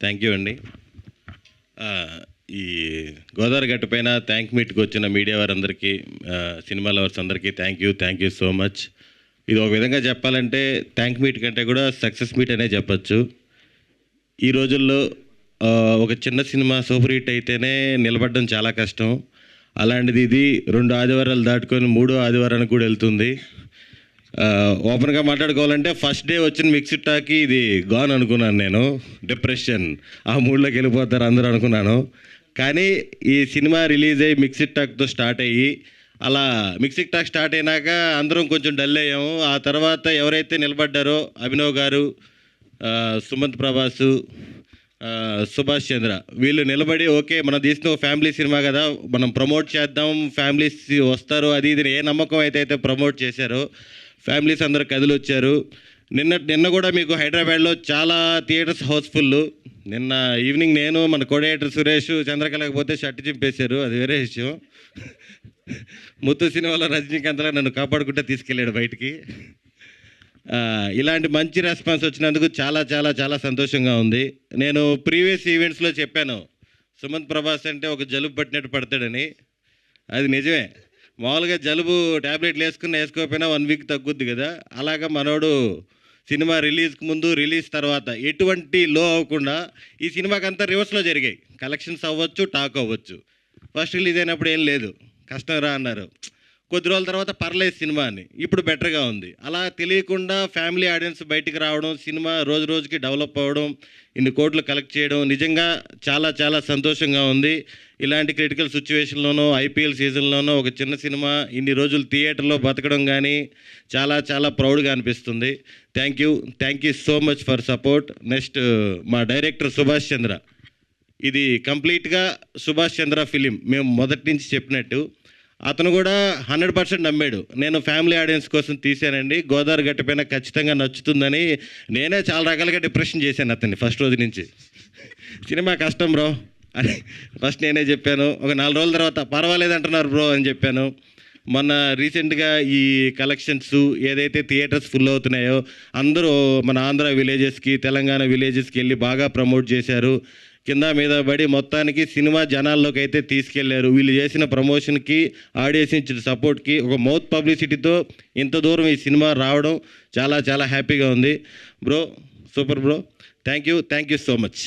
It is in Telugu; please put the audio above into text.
థ్యాంక్ యూ అండి. ఈ గోదావరి గట్టు పైన థ్యాంక్ మీట్కి వచ్చిన మీడియా వారందరికీ, సినిమా లవర్స్ అందరికీ థ్యాంక్ యూ సో మచ్. ఇది ఒక విధంగా చెప్పాలంటే థ్యాంక్ మీట్ కంటే కూడా సక్సెస్ మీట్ అనే చెప్పచ్చు. ఈ రోజుల్లో ఒక చిన్న సినిమా సూపర్ హిట్ అయితేనే నిలబడడం చాలా కష్టం. అలాంటిది ఇది 2 ఆదివారాలు దాటుకొని 3వ ఆదివారానికి కూడా వెళ్తుంది. ఓపెన్గా మాట్లాడుకోవాలంటే ఫస్ట్ డే వచ్చిన మిక్స్డ్ టాక్కి ఇది గాన్ అనుకున్నాను. నేను డిప్రెషన్, ఆ మూడ్లోకి వెళ్ళిపోతారు అందరూ అనుకున్నాను. కానీ ఈ సినిమా రిలీజ్ అయ్యి మిక్స్డ్ టాక్తో స్టార్ట్ అయ్యి అలా మిక్స్డ్ టాక్ స్టార్ట్ అయినాక అందరం కొంచెం డల్ అయ్యాము. ఆ తర్వాత ఎవరైతే నిలబడ్డారో అభినవ్ గారు, సుమంత్ ప్రభాసు, సుభాష్ చంద్ర, వీళ్ళు నిలబడి ఓకే మనం తీసిన ఒక ఫ్యామిలీ సినిమా కదా, మనం ప్రమోట్ చేద్దాం, ఫ్యామిలీస్ వస్తారు అది ఇది ఏ నమ్మకం అయితే ప్రమోట్ చేశారో ఫ్యామిలీస్ అందరు కదిలి వచ్చారు. నిన్న కూడా మీకు హైదరాబాద్లో చాలా థియేటర్స్ హౌస్ఫుల్. నిన్న ఈవినింగ్ నేను మన కోడేటర్ సురేష్ చంద్రకళకపోతే షర్ట్ చింపేశారు, అది వేరే విషయం. ముత్తు సినిమాలో రజనీకాంత్లా నన్ను కాపాడుకుంటే తీసుకెళ్ళాడు బయటికి. ఇలాంటి మంచి రెస్పాన్స్ వచ్చినందుకు చాలా చాలా చాలా సంతోషంగా ఉంది. నేను ప్రీవియస్ ఈవెంట్స్లో చెప్పాను సుమంత్ ప్రభాస్ అంటే ఒక జలుబు పట్టినట్టు పడతాడని. అది నిజమే. మామూలుగా జలుబు ట్యాబ్లెట్లు వేసుకోకపోయినా 1 వీక్ తగ్గుద్ది కదా, అలాగా మనోడు సినిమా రిలీజ్కి ముందు రిలీజ్ తర్వాత ఎటువంటి లో అవ్వకుండా ఈ సినిమాకి అంతా రివర్స్లో జరిగాయి. కలెక్షన్స్ అవ్వచ్చు, టాక్ అవ్వచ్చు. ఫస్ట్ రిలీజ్ అయినప్పుడు ఏం లేదు, కష్టం రా అన్నారు. కొద్ది రోజుల తర్వాత పర్లేదు సినిమా అని, ఇప్పుడు బెటర్గా ఉంది. అలా తెలియకుండా ఫ్యామిలీ ఆడియన్స్ బయటికి రావడం, సినిమా రోజు రోజుకి డెవలప్ అవ్వడం, ఇన్ని కోట్లు కలెక్ట్ చేయడం నిజంగా చాలా చాలా సంతోషంగా ఉంది. ఇలాంటి క్రిటికల్ సిచ్యువేషన్లోనూ ఐపీఎల్ సీజన్లోనూ ఒక చిన్న సినిమా ఇన్ని రోజులు థియేటర్లో బతకడం కానీ చాలా చాలా ప్రౌడ్గా అనిపిస్తుంది. Thank you so much for support. Next మా డైరెక్టర్ సుభాష్ చంద్ర, ఇది కంప్లీట్గా సుభాష్ చంద్ర ఫిలిం. మేము మొదటి నుంచి చెప్పినట్టు అతను కూడా 100% నమ్మాడు. నేను ఫ్యామిలీ ఆడియన్స్ కోసం తీశానండి, గోదావరి గట్టు పైన ఖచ్చితంగా నచ్చుతుందని. నేనే చాలా రకాలుగా డిప్రెషన్ చేశాను అతన్ని ఫస్ట్ రోజు నుంచి. సినిమా కష్టం బ్రో అని ఫస్ట్ నేనే చెప్పాను. ఒక 4 రోజుల తర్వాత పర్వాలేదు అంటున్నారు బ్రో అని చెప్పాను. మొన్న రీసెంట్గా ఈ కలెక్షన్స్ ఏదైతే థియేటర్స్ ఫుల్ అవుతున్నాయో అందరూ మన ఆంధ్ర విలేజెస్కి, తెలంగాణ విలేజెస్కి వెళ్ళి బాగా ప్రమోట్ చేశారు. కింద మీద పడి మొత్తానికి సినిమా జనాల్లోకి అయితే తీసుకెళ్లారు. వీళ్ళు చేసిన ప్రమోషన్కి, ఆడియన్స్ ఇచ్చిన సపోర్ట్కి, ఒక మౌత్ పబ్లిసిటీతో ఇంత దూరం ఈ సినిమా రావడం చాలా చాలా హ్యాపీగా ఉంది. Bro super bro. Thank you so much.